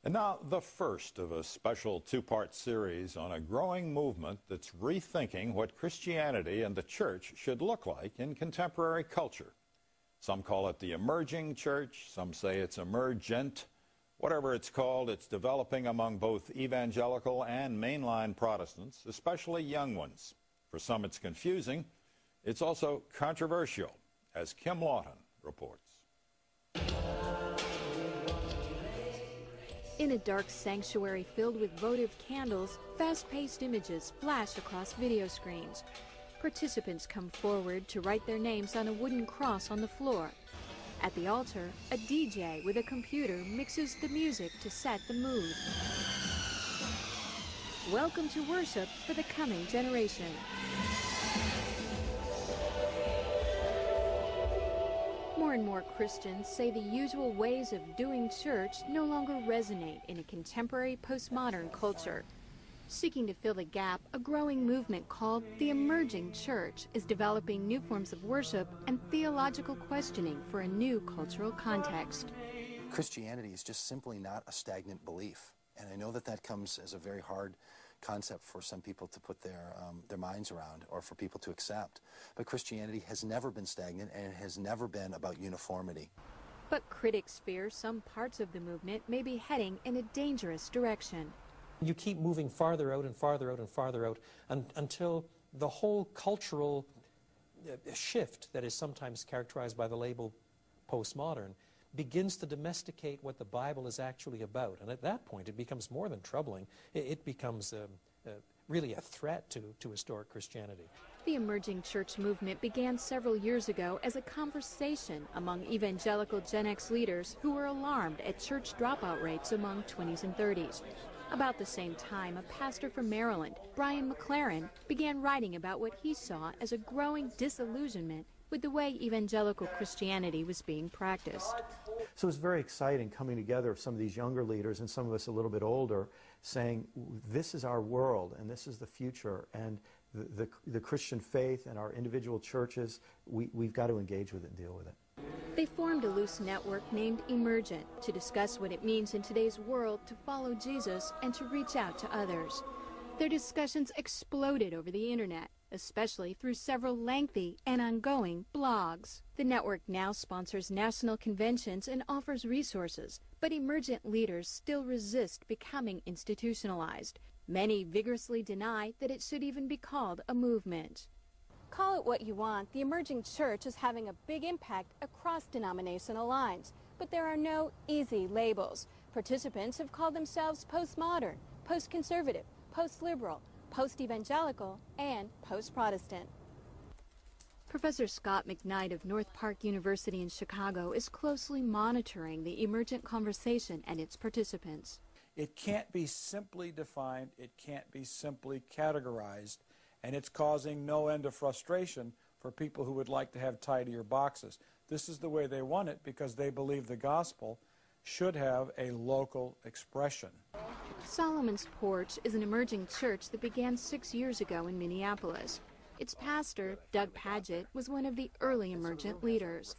And now the first of a special two-part series on a growing movement that's rethinking what Christianity and the church should look like in contemporary culture. Some call it the emerging church, some say it's emergent. Whatever it's called, it's developing among both evangelical and mainline Protestants, especially young ones. For some it's confusing. It's also controversial, as Kim Lawton reports. In a dark sanctuary filled with votive candles, fast-paced images flash across video screens. Participants come forward to write their names on a wooden cross on the floor. At the altar, a DJ with a computer mixes the music to set the mood. Welcome to worship for the coming generation. More and more Christians say the usual ways of doing church no longer resonate in a contemporary postmodern culture. Seeking to fill the gap, a growing movement called the Emerging Church is developing new forms of worship and theological questioning for a new cultural context. Christianity is just simply not a stagnant belief. And I know that that comes as a very hard concept for some people to put their minds around or for people to accept. But Christianity has never been stagnant, and it has never been about uniformity. But critics fear some parts of the movement may be heading in a dangerous direction. You keep moving farther out and farther out and farther out until the whole cultural shift that is sometimes characterized by the label postmodern begins to domesticate what the Bible is actually about. And at that point, it becomes more than troubling. It becomes really a threat to historic Christianity. The emerging church movement began several years ago as a conversation among evangelical Gen X leaders who were alarmed at church dropout rates among 20s and 30s. About the same time, a pastor from Maryland, Brian McLaren, began writing about what he saw as a growing disillusionment with the way evangelical Christianity was being practiced. So it's very exciting coming together of some of these younger leaders and some of us a little bit older, saying this is our world and this is the future, and the Christian faith and our individual churches, we've got to engage with it and deal with it. They formed a loose network named Emergent to discuss what it means in today's world to follow Jesus and to reach out to others. Their discussions exploded over the internet, especially through several lengthy and ongoing blogs. The network now sponsors national conventions and offers resources, but emergent leaders still resist becoming institutionalized. Many vigorously deny that it should even be called a movement. Call it what you want, the emerging church is having a big impact across denominational lines, but there are no easy labels. Participants have called themselves postmodern, post-conservative, post-liberal, post-evangelical, and post-Protestant. Professor Scott McKnight of North Park University in Chicago is closely monitoring the emergent conversation and its participants. It can't be simply defined, it can't be simply categorized, and it's causing no end of frustration for people who would like to have tidier boxes. This is the way they want it because they believe the gospel should have a local expression. Solomon's Porch is an emerging church that began 6 years ago in Minneapolis. Its pastor, Doug Padgett, was one of the early emergent leaders.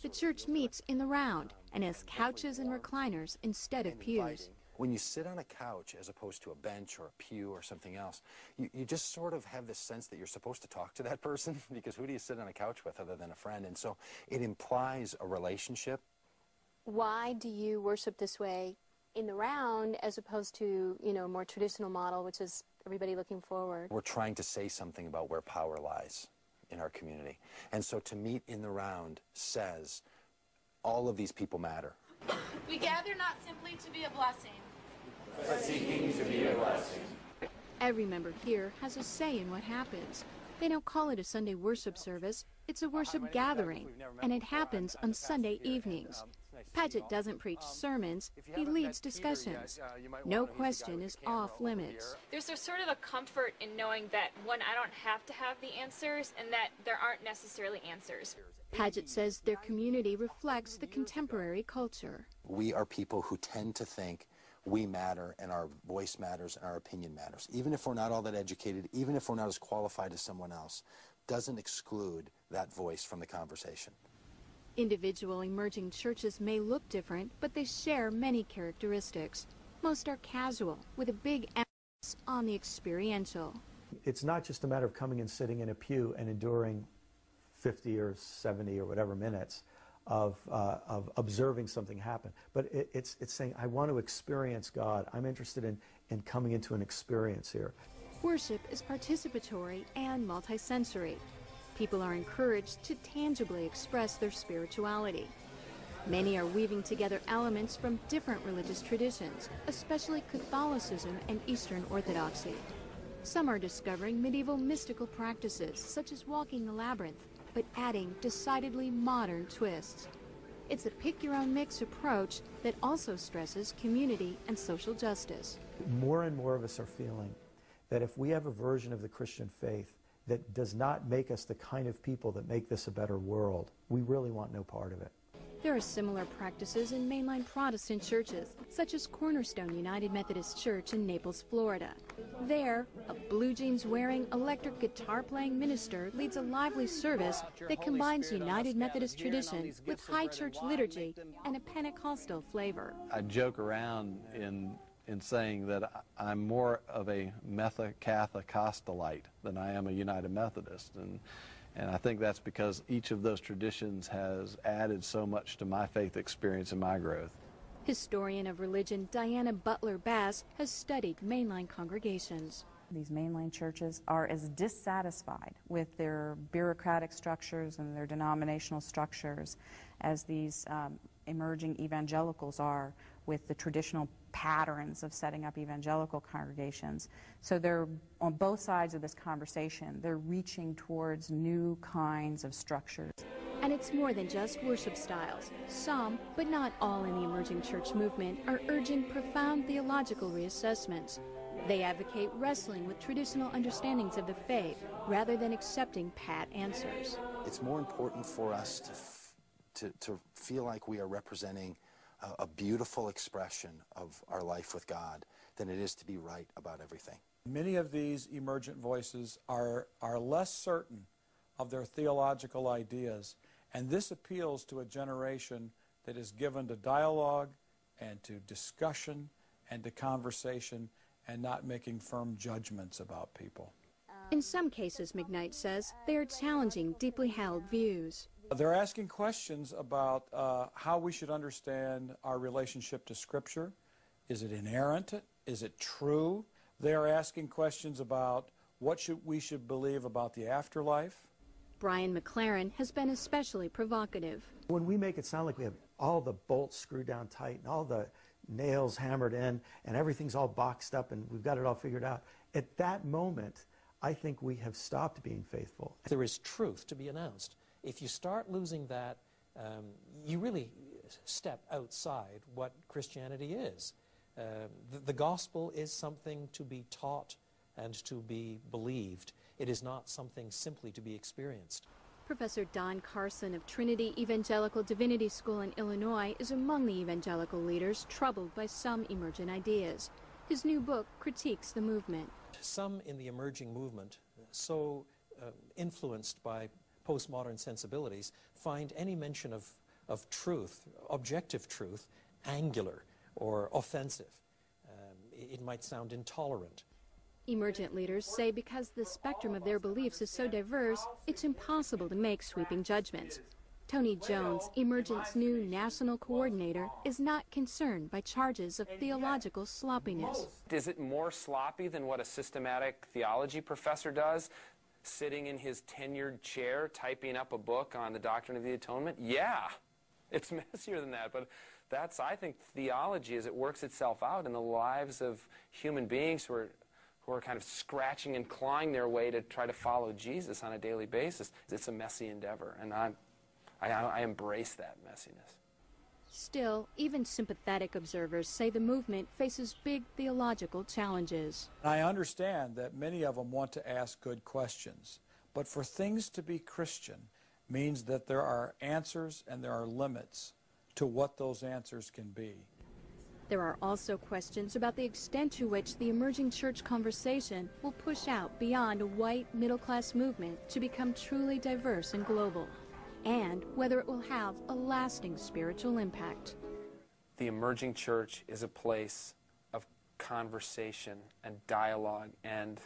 The church meets in the round and has couches and recliners instead of pews. When you sit on a couch as opposed to a bench or a pew or something else, you just sort of have this sense that you're supposed to talk to that person because who do you sit on a couch with other than a friend? And so it implies a relationship. Why do you worship this way in the round as opposed to, a more traditional model, which is everybody looking forward? We're trying to say something about where power lies in our community. And so to meet in the round says all of these people matter. We gather not simply to be a blessing, but seeking to be a blessing. Every member here has a say in what happens. They don't call it a Sunday worship service. It's a worship gathering, and it happens on Sunday evenings. Padgett doesn't preach sermons, he leads discussions. No question is off limits. There's a sort of a comfort in knowing that, one, I don't have to have the answers, and that there aren't necessarily answers. Padgett says their community reflects the contemporary culture. We are people who tend to think we matter and our voice matters and our opinion matters. Even if we're not all that educated, even if we're not as qualified as someone else, doesn't exclude that voice from the conversation. Individual emerging churches may look different, but they share many characteristics. Most are casual, with a big emphasis on the experiential. It's not just a matter of coming and sitting in a pew and enduring 50 or 70 or whatever minutes of observing something happen, but it's saying, I want to experience God. I'm interested in coming into an experience here. Worship is participatory and multisensory. People are encouraged to tangibly express their spirituality. Many are weaving together elements from different religious traditions, especially Catholicism and Eastern Orthodoxy. Some are discovering medieval mystical practices, such as walking the labyrinth, but adding decidedly modern twists. It's a pick-your-own-mix approach that also stresses community and social justice. More and more of us are feeling that if we have a version of the Christian faith that does not make us the kind of people that make this a better world, we really want no part of it. There are similar practices in mainline Protestant churches, such as Cornerstone United Methodist Church in Naples, Florida. There, a blue jeans-wearing, electric guitar-playing minister leads a lively service that combines United Methodist tradition with high church liturgy and a Pentecostal flavor. I joke around in saying that I'm more of a Catholic-Costalite than I am a United Methodist. And I think that's because each of those traditions has added so much to my faith experience and my growth. Historian of religion Diana Butler Bass has studied mainline congregations. These mainline churches are as dissatisfied with their bureaucratic structures and their denominational structures as these emerging evangelicals are with the traditional patterns of setting up evangelical congregations. So they're on both sides of this conversation. They're reaching towards new kinds of structures. And it's more than just worship styles. Some, but not all in the emerging church movement, are urging profound theological reassessments. They advocate wrestling with traditional understandings of the faith rather than accepting pat answers. It's more important for us to feel like we are representing a beautiful expression of our life with God than it is to be right about everything. Many of these emergent voices are less certain of their theological ideas, and this appeals to a generation that is given to dialogue and to discussion and to conversation and not making firm judgments about people. In some cases, McKnight says, they are challenging deeply held views. They're asking questions about how we should understand our relationship to Scripture. Is it inerrant? Is it true? They are asking questions about what we should believe about the afterlife. Brian McLaren has been especially provocative. When we make it sound like we have all the bolts screwed down tight and all the nails hammered in and everything's all boxed up and we've got it all figured out, at that moment, I think we have stopped being faithful. There is truth to be announced. If you start losing that, you really step outside what Christianity is. The gospel is something to be taught and to be believed. It is not something simply to be experienced. Professor Don Carson of Trinity Evangelical Divinity School in Illinois is among the evangelical leaders troubled by some emergent ideas. His new book critiques the movement. Some in the emerging movement, so influenced by postmodern sensibilities, find any mention of truth, objective truth, angular or offensive. It might sound intolerant. Emergent leaders say because the spectrum of their beliefs is so diverse, it's impossible to make sweeping judgments. Tony Jones, Emergent's new national coordinator, is not concerned by charges of theological sloppiness. Is it more sloppy than what a systematic theology professor does, sitting in his tenured chair typing up a book on the doctrine of the atonement? Yeah, it's messier than that, but that's, I think, theology as it works itself out in the lives of human beings who are kind of scratching and clawing their way to try to follow Jesus on a daily basis. It's a messy endeavor, and I embrace that messiness. Still, even sympathetic observers say the movement faces big theological challenges. I understand that many of them want to ask good questions, but for things to be Christian means that there are answers and there are limits to what those answers can be. There are also questions about the extent to which the emerging church conversation will push out beyond a white middle-class movement to become truly diverse and global, and whether it will have a lasting spiritual impact. The emerging church is a place of conversation and dialogue and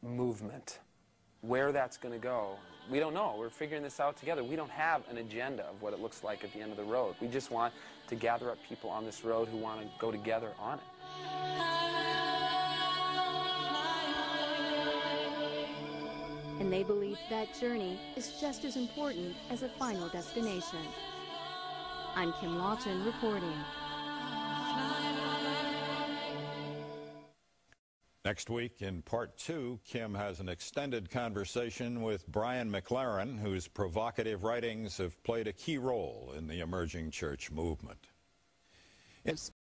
movement. Where that's going to go, we don't know. We're figuring this out together. We don't have an agenda of what it looks like at the end of the road. We just want to gather up people on this road who want to go together on it. And they believe that journey is just as important as a final destination. I'm Kim Lawton reporting. Next week, in Part 2, Kim has an extended conversation with Brian McLaren, whose provocative writings have played a key role in the emerging church movement.